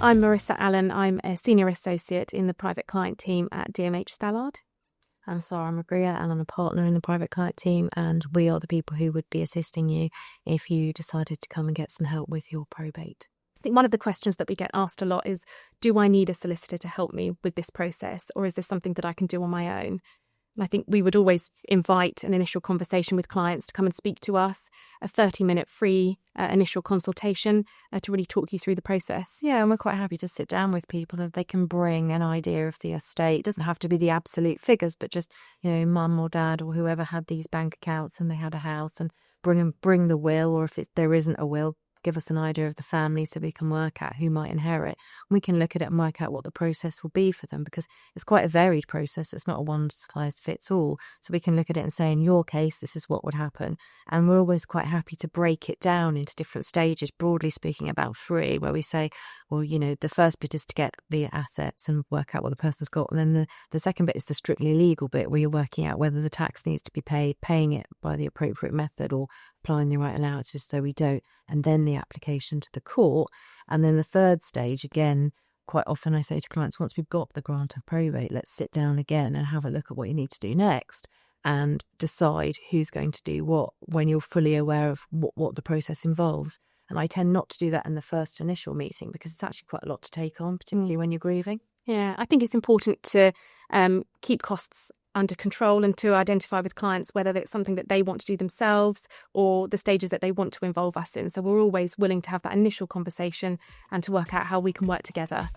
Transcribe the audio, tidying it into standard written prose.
I'm Marissa Allen. I'm a senior associate in the private client team at DMH Stallard. I'm Sarah Magria and I'm a partner in the private client team, and we are the people who would be assisting you if you decided to come and get some help with your probate. I think one of the questions that we get asked a lot is, do I need a solicitor to help me with this process, or is this something that I can do on my own? And I think we would always invite an initial conversation with clients to come and speak to us, a 30-minute free initial consultation to really talk you through the process. Yeah, and we're quite happy to sit down with people if they can bring an idea of the estate. It doesn't have to be the absolute figures, but just, mum or dad or whoever had these bank accounts and they had a house, and bring the will, or if there isn't a will, give us an idea of the family so we can work out who might inherit. We can look at it and work out what the process will be for them, because it's quite a varied process. It's not a one-size-fits-all. So we can look at it and say, in your case, this is what would happen. And we're always quite happy to break it down into different stages, broadly speaking about 3, where we say, well, the first bit is to get the assets and work out what the person's got. And then the second bit is the strictly legal bit, where you're working out whether the tax needs to be paid, paying it by the appropriate method, or applying the right allowances so we don't, and then the application to the court. And then the third stage, again, quite often I say to clients, once we've got the grant of probate, let's sit down again and have a look at what you need to do next and decide who's going to do what when you're fully aware of what the process involves. And I tend not to do that in the first initial meeting, because it's actually quite a lot to take on, particularly when you're grieving. Yeah, I think it's important to keep costs under control and to identify with clients whether it's something that they want to do themselves or the stages that they want to involve us in. So we're always willing to have that initial conversation and to work out how we can work together.